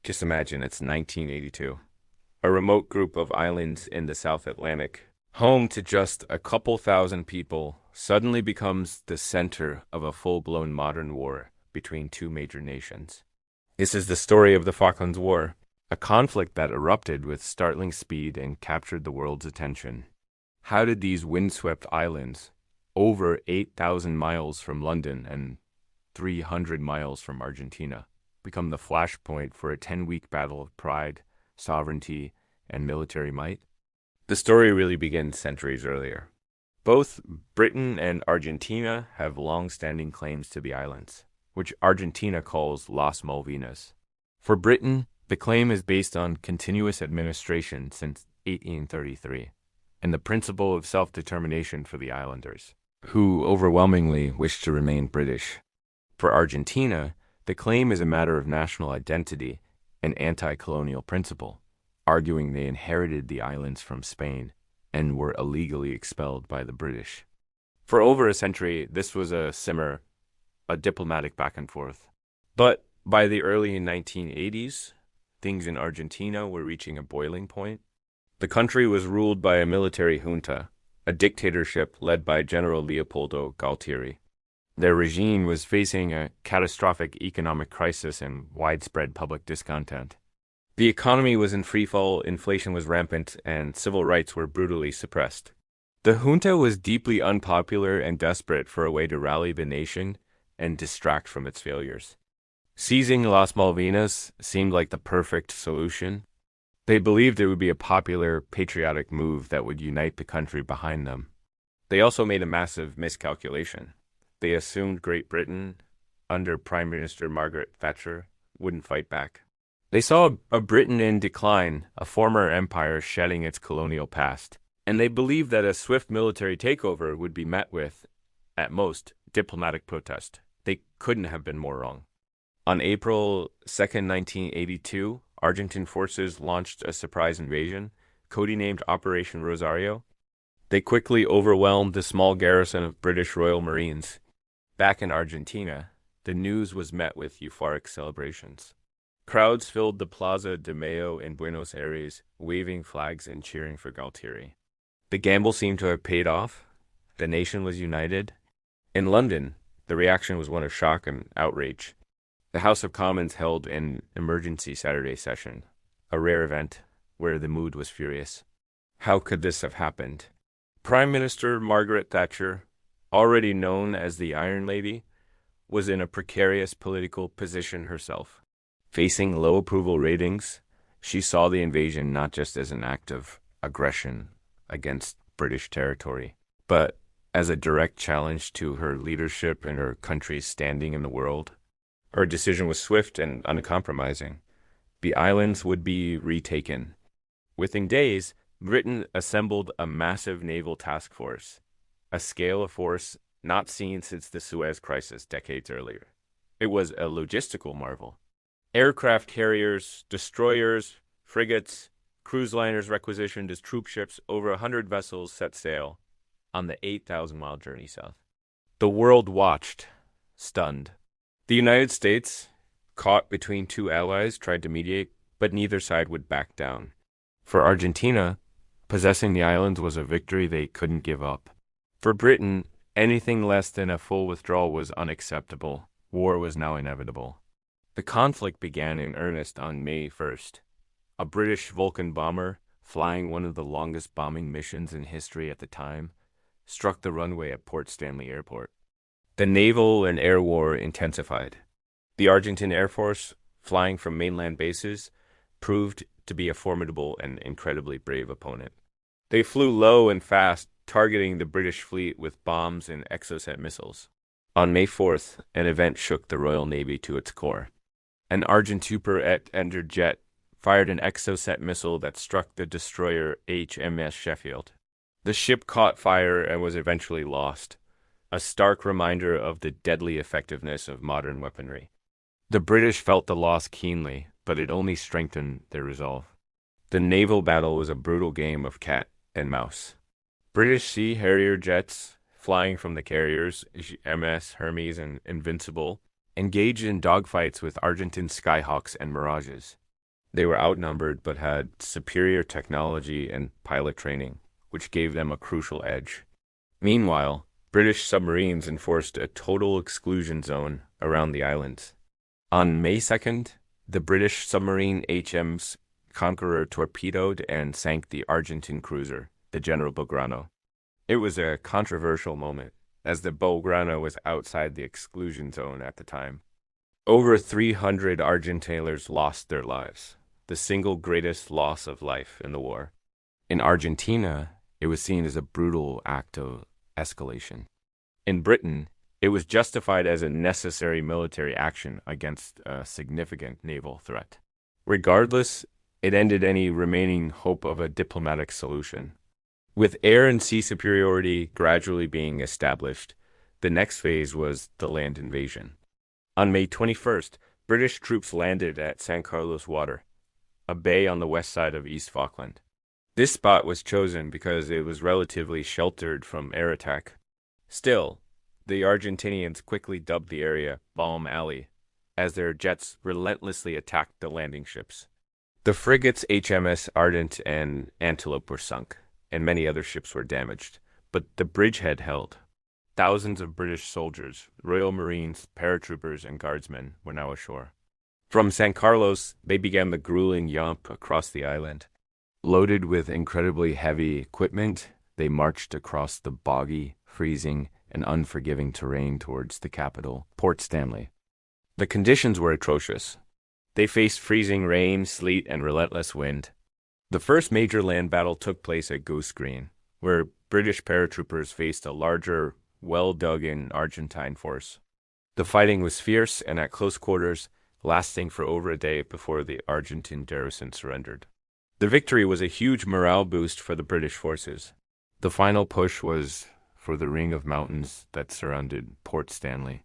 Just imagine it's 1982. A remote group of islands in the South Atlantic, home to just a couple thousand people, suddenly becomes the center of a full-blown modern war between two major nations. This is the story of the Falklands War, a conflict that erupted with startling speed and captured the world's attention. How did these windswept islands, over 8,000 miles from London and 300 miles from Argentina, become the flashpoint for a 10-week battle of pride, sovereignty, and military might? The story really begins centuries earlier. Both Britain and Argentina have long-standing claims to the islands, which Argentina calls Las Malvinas. For Britain, the claim is based on continuous administration since 1833, and the principle of self-determination for the islanders, who overwhelmingly wish to remain British. For Argentina, the claim is a matter of national identity and anti-colonial principle, arguing they inherited the islands from Spain and were illegally expelled by the British. For over a century, this was a simmer, a diplomatic back and forth. But by the early 1980s, things in Argentina were reaching a boiling point. The country was ruled by a military junta, a dictatorship led by General Leopoldo Galtieri. Their regime was facing a catastrophic economic crisis and widespread public discontent. The economy was in freefall, inflation was rampant, and civil rights were brutally suppressed. The junta was deeply unpopular and desperate for a way to rally the nation and distract from its failures. Seizing Las Malvinas seemed like the perfect solution. They believed it would be a popular, patriotic move that would unite the country behind them. They also made a massive miscalculation. They assumed Great Britain, under Prime Minister Margaret Thatcher, wouldn't fight back. They saw a Britain in decline, a former empire shedding its colonial past, and they believed that a swift military takeover would be met with, at most, diplomatic protest. They couldn't have been more wrong. On April 2nd, 1982, Argentine forces launched a surprise invasion, codenamed Operation Rosario. They quickly overwhelmed the small garrison of British Royal Marines. Back in Argentina, the news was met with euphoric celebrations. Crowds filled the Plaza de Mayo in Buenos Aires, waving flags and cheering for Galtieri. The gamble seemed to have paid off. The nation was united. In London, the reaction was one of shock and outrage. The House of Commons held an emergency Saturday session, a rare event where the mood was furious. How could this have happened? Prime Minister Margaret Thatcher, already known as the Iron Lady, was in a precarious political position herself. Facing low approval ratings, she saw the invasion not just as an act of aggression against British territory, but as a direct challenge to her leadership and her country's standing in the world. Her decision was swift and uncompromising. The islands would be retaken. Within days, Britain assembled a massive naval task force, a scale of force not seen since the Suez Crisis decades earlier. It was a logistical marvel. Aircraft carriers, destroyers, frigates, cruise liners requisitioned as troop ships, over 100 vessels set sail on the 8,000-mile journey south. The world watched, stunned. The United States, caught between two allies, tried to mediate, but neither side would back down. For Argentina, possessing the islands was a victory they couldn't give up. For Britain, anything less than a full withdrawal was unacceptable. War was now inevitable. The conflict began in earnest on May 1st. A British Vulcan bomber, flying one of the longest bombing missions in history at the time, struck the runway at Port Stanley Airport. The naval and air war intensified. The Argentine Air Force, flying from mainland bases, proved to be a formidable and incredibly brave opponent. They flew low and fast, targeting the British fleet with bombs and Exocet missiles. On May 4th, an event shook the Royal Navy to its core. An Argentupper-entered jet fired an Exocet missile that struck the destroyer HMS Sheffield. The ship caught fire and was eventually lost, a stark reminder of the deadly effectiveness of modern weaponry. The British felt the loss keenly, but it only strengthened their resolve. The naval battle was a brutal game of cat and mouse. British Sea Harrier jets, flying from the carriers MS Hermes and Invincible, engaged in dogfights with Argentine Skyhawks and Mirages. They were outnumbered but had superior technology and pilot training, which gave them a crucial edge. Meanwhile, British submarines enforced a total exclusion zone around the islands. On May 2nd, the British submarine HMS Conqueror torpedoed and sank the Argentine cruiser, the General Belgrano. It was a controversial moment, as the Belgrano was outside the exclusion zone at the time. Over 300 Argentinians lost their lives, the single greatest loss of life in the war. In Argentina, it was seen as a brutal act of escalation. In Britain, it was justified as a necessary military action against a significant naval threat. Regardless, it ended any remaining hope of a diplomatic solution. With air and sea superiority gradually being established, the next phase was the land invasion. On May 21st, British troops landed at San Carlos Water, a bay on the west side of East Falkland. This spot was chosen because it was relatively sheltered from air attack. Still, the Argentinians quickly dubbed the area Bomb Alley, as their jets relentlessly attacked the landing ships. The frigates HMS Ardent and Antelope were sunk, and many other ships were damaged, but the bridgehead held. Thousands of British soldiers, Royal Marines, paratroopers, and guardsmen were now ashore. From San Carlos, they began the grueling yawp across the island. Loaded with incredibly heavy equipment, they marched across the boggy, freezing, and unforgiving terrain towards the capital, Port Stanley. The conditions were atrocious. They faced freezing rain, sleet, and relentless wind. The first major land battle took place at Goose Green, where British paratroopers faced a larger, well-dug-in Argentine force. The fighting was fierce and at close quarters, lasting for over a day before the Argentine garrison surrendered. The victory was a huge morale boost for the British forces. The final push was for the ring of mountains that surrounded Port Stanley: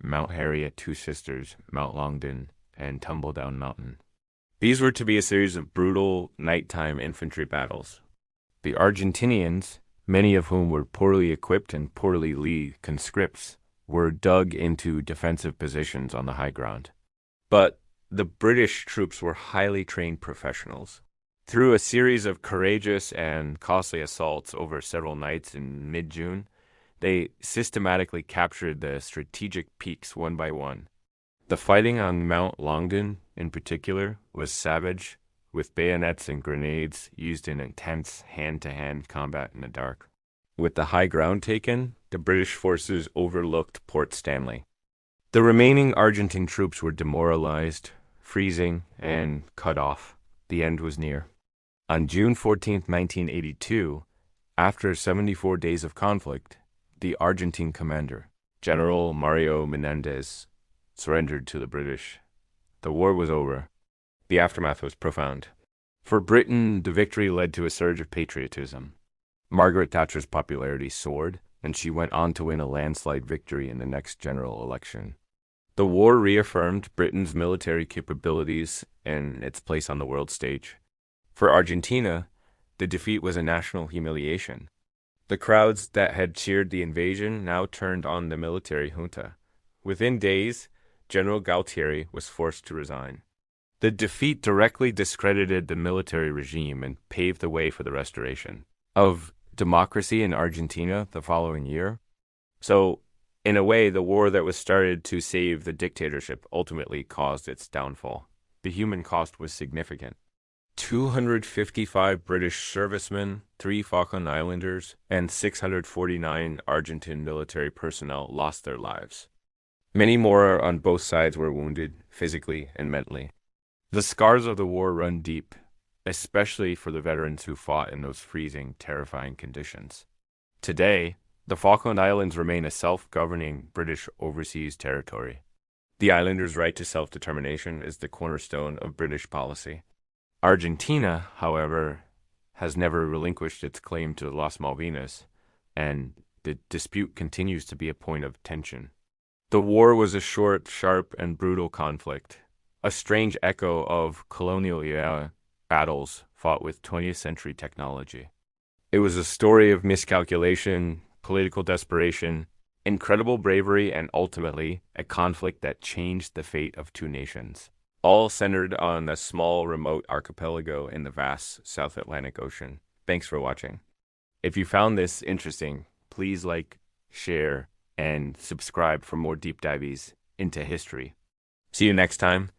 Mount Harriet, Two Sisters, Mount Longdon, and Tumbledown Mountain. These were to be a series of brutal nighttime infantry battles. The Argentinians, many of whom were poorly equipped and poorly lead conscripts, were dug into defensive positions on the high ground. But the British troops were highly trained professionals. Through a series of courageous and costly assaults over several nights in mid-June, they systematically captured the strategic peaks one by one. The fighting on Mount Longdon, in particular, was savage, with bayonets and grenades used in intense hand-to-hand combat in the dark. With the high ground taken, the British forces overlooked Port Stanley. The remaining Argentine troops were demoralized, freezing, and cut off. The end was near. On June 14, 1982, after 74 days of conflict, the Argentine commander, General Mario Menendez, surrendered to the British. The war was over. The aftermath was profound. For Britain, the victory led to a surge of patriotism. Margaret Thatcher's popularity soared, and she went on to win a landslide victory in the next general election. The war reaffirmed Britain's military capabilities and its place on the world stage. For Argentina, the defeat was a national humiliation. The crowds that had cheered the invasion now turned on the military junta. Within days, General Galtieri was forced to resign. The defeat directly discredited the military regime and paved the way for the restoration of democracy in Argentina the following year. So, in a way, the war that was started to save the dictatorship ultimately caused its downfall. The human cost was significant. 255 British servicemen, 3 Falkland Islanders, and 649 Argentine military personnel lost their lives. Many more on both sides were wounded, physically and mentally. The scars of the war run deep, especially for the veterans who fought in those freezing, terrifying conditions. Today, the Falkland Islands remain a self-governing British overseas territory. The islanders' right to self-determination is the cornerstone of British policy. Argentina, however, has never relinquished its claim to Las Malvinas, and the dispute continues to be a point of tension. The war was a short, sharp, and brutal conflict, a strange echo of colonial era battles fought with 20th century technology. It was a story of miscalculation, political desperation, incredible bravery, and ultimately a conflict that changed the fate of two nations. all centered on a small remote archipelago in the vast South Atlantic Ocean. Thanks for watching. If you found this interesting, please like, share, and subscribe for more deep dives into history. See you next time.